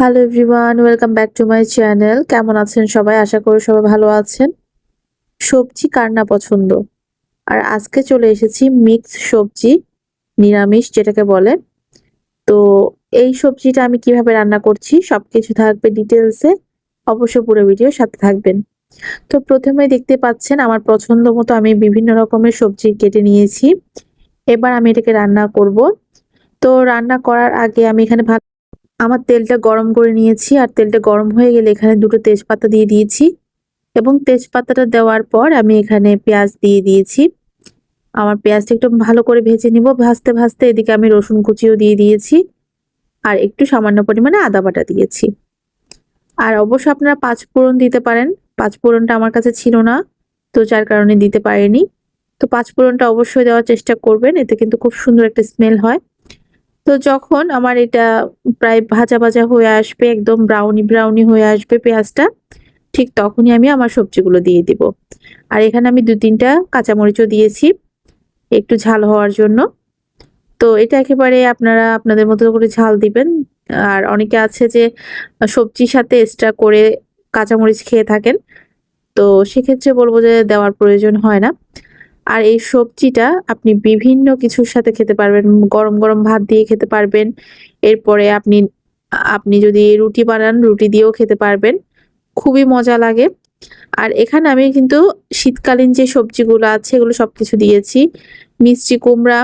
Hello everyone, welcome back to my channel. কেমন আছেন সবাই? আশা করি সবাই ভালো আছেন। সবজি কার না পছন্দ? আর আজকে চলে এসেছি মিক্স সবজি, নিরামিষ যেটাকে বলে। তো এই সবজিটা আমি কিভাবে রান্না করছি সবকিছু থাকবে ডিটেলসে। অবশ্যই পুরো ভিডিওর সাথে থাকবেন। তো প্রথমেই দেখতে পাচ্ছেন আমার পছন্দ মতো আমি বিভিন্ন রকমের সবজি কেটে নিয়েছি। এবার আমি এটাকে রান্না করব। তো রান্না করার আগে আমি এখানে আমার তেলটা গরম করে নিয়েছি, আর তেলটা গরম হয়ে গেলে এখানে দুটো তেজপাতা দিয়ে দিয়েছি এবং তেজপাতাটা দেওয়ার পর আমি এখানে পেঁয়াজ দিয়ে দিয়েছি। আমার পেঁয়াজটা একটু ভালো করে ভেজে নিব। ভাজতে ভাজতে এদিকে আমি রসুন কুচিও দিয়ে দিয়েছি আর একটু সামান্য পরিমাণে আদা বাটা দিয়েছি। আর অবশ্য আপনারা পাঁচফোড়ন দিতে পারেন। পাঁচফোড়নটা আমার কাছে ছিল না, তো যার কারণে দিতে পারিনি। তো পাঁচফোড়নটা অবশ্যই দেওয়ার চেষ্টা করবেন, এতে কিন্তু খুব সুন্দর একটা স্মেল হয়। তো যখন আমার এটা প্রায় ভাজা ভাজা হয়ে আসবে, একদম ব্রাউনি ব্রাউনি হয়ে আসবে পেঁয়াজটা, ঠিক তখনই আমি আমার সবজিগুলো দিয়ে দিব। আর এখানে আমি ২-৩টা কাঁচামরিচও দিয়েছি একটু ঝাল হওয়ার জন্য। তো এটা একেবারে আপনারা আপনাদের মতো করে ঝাল দিবেন। আর অনেকে আছে যে সবজির সাথে এক্সট্রা করে কাঁচামরিচ খেয়ে থাকেন, তো সেক্ষেত্রে বলবো যে দেওয়ার প্রয়োজন হয় না। আর এই সবজিটা আপনি বিভিন্ন কিছুর সাথে খেতে পারবেন। গরম গরম ভাত দিয়ে খেতে পারবেন। এরপরে আপনি আপনি যদি রুটি বানান রুটি দিয়েও খেতে পারবেন। খুবই মজা লাগে। আর এখানে আমি কিন্তু শীতকালীন যে সবজিগুলো আছে এগুলো সবকিছু দিয়েছি। মিষ্টি কুমড়া,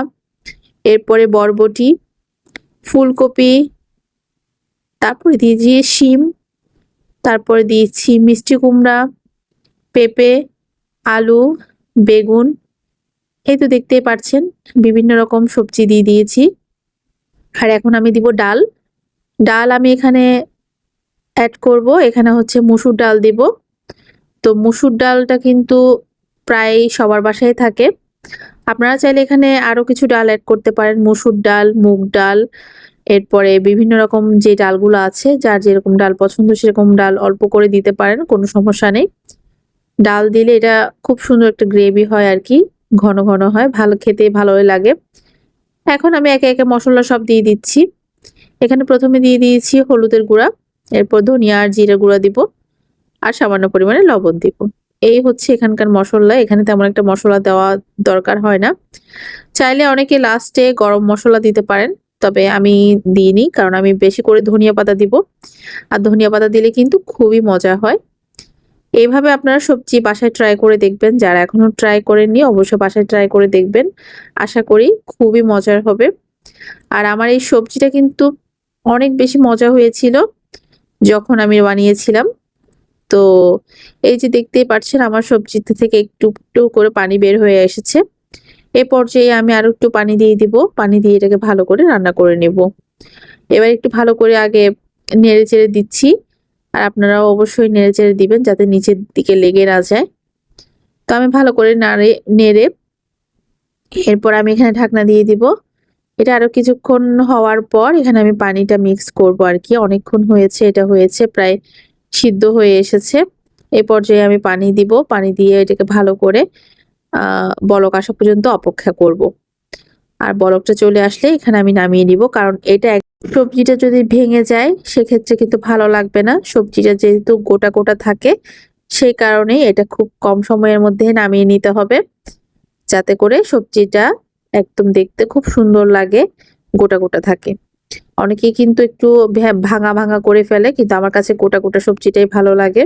এরপরে বরবটি, ফুলকপি, তারপরে দিয়েছি শিম, তারপরে দিয়েছি মিষ্টি কুমড়া, পেঁপে, আলু, বেগুন। এই তো দেখতেই পাচ্ছেন বিভিন্ন রকম সবজি দিয়ে দিয়েছি। আর এখন আমি দিব ডাল। ডাল আমি এখানে অ্যাড করব। এখানে হচ্ছে মসুর ডাল দিব। তো মসুর ডালটা কিন্তু প্রায় সবার বাসায় থাকে। আপনারা চাইলে এখানে আরো কিছু ডাল অ্যাড করতে পারেন, মসুর ডাল, মুগ ডাল, এরপরে বিভিন্ন রকম যে ডালগুলো আছে, যার যেরকম ডাল পছন্দ সেরকম ডাল অল্প করে দিতে পারেন, কোনো সমস্যা নেই। ডাল দিলে এটা খুব সুন্দর একটা গ্রেভি হয় আর কি, ঘন ঘন হয়, ভালো খেতে ভালোই লাগে। এখন আমি একে একে মশলা সব দিয়ে দিচ্ছি। এখানে প্রথমে দিয়ে দিয়েছি হলুদের গুঁড়া, এরপর ধনিয়া আর জিরে গুঁড়া দিব, আর সামান্য পরিমাণে লবণ দিব। এই হচ্ছে এখানকার মশলা। এখানে তেমন একটা মশলা দেওয়া দরকার হয় না। চাইলে অনেকে লাস্টে গরম মশলা দিতে পারেন, তবে আমি দিইনি, কারণ আমি বেশি করে ধনিয়া পাতা দিব। আর ধনিয়া পাতা দিলে কিন্তু খুবই মজা হয়। এইভাবে আপনারা সবজি বাসায় ট্রাই করে দেখবেন। যারা এখনো ট্রাই করেননি অবশ্যই বাসায় ট্রাই করে দেখবেন। আশা করি খুবই মজার হবে। আর আমার এই সবজিটা কিন্তু অনেক বেশি মজা হয়েছিল যখন আমি বানিয়েছিলাম। তো এই যে দেখতেই পাচ্ছেন আমার সবজিতে থেকে একটু একটু করে পানি বের হয়ে এসেছে। এ পর্যায়ে আমি আরো একটু পানি দিয়ে দিব। পানি দিয়ে এটাকে ভালো করে রান্না করে নেব। এবার একটু ভালো করে আগে নেড়ে চেড়ে দিচ্ছি। আর আপনারাও অবশ্যই নেড়ে চেড়ে দিবেন যাতে নিচের দিকে লেগে না যায়। তো আমি ভালো করে নেড়ে এরপর আমি এখানে ঢাকনা দিয়ে দিব। এটা আরো কিছুক্ষণ হওয়ার পর এখানে আমি পানিটা মিক্স করব আর কি। অনেকক্ষণ হয়েছে, এটা হয়েছে প্রায় সিদ্ধ হয়ে এসেছে। এই পর্যায়ে আমি পানি দিব। পানি দিয়ে এটাকে ভালো করে বলক আসা পর্যন্ত অপেক্ষা করব। আর বলকটা চলে আসলে এখানে আমি নামিয়ে নিব, কারণ এটা সবজিটা যদি ভেঙে যায় সেক্ষেত্রে কিন্তু ভালো লাগবে না। সবজিটা যেহেতু গোটা গোটা থাকে, সেই কারণে এটা খুব কম সময়ের মধ্যে নামিয়ে নিতে হবে, যাতে করে সবজিটা একদম দেখতে খুব সুন্দর লাগে, গোটা গোটা থাকে। অনেকেই কিন্তু একটু ভাঙা ভাঙা করে ফেলে, কিন্তু আমার কাছে গোটা গোটা সবজিটাই ভালো লাগে।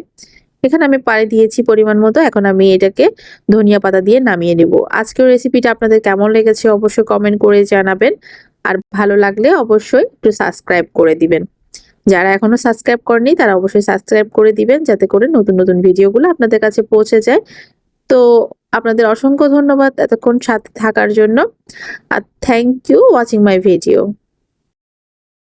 এখানে আমি পানি দিয়েছি পরিমাণ মতো। এখন আমি এটাকে ধনিয়া পাতা দিয়ে নামিয়ে নেব। আজকের রেসিপিটা আপনাদের কেমন লেগেছে অবশ্যই কমেন্ট করে জানাবেন। আর ভালো লাগলে অবশ্যই একটু সাবস্ক্রাইব করে দিবেন। যারা এখনো সাবস্ক্রাইব করেনি তারা অবশ্যই সাবস্ক্রাইব করে দিবেন, যাতে করে নতুন নতুন ভিডিওগুলো আপনাদের কাছে পৌঁছে যায়। তো আপনাদের অসংখ্য ধন্যবাদ এতক্ষণ সাথে থাকার জন্য। আর thank you watching my video.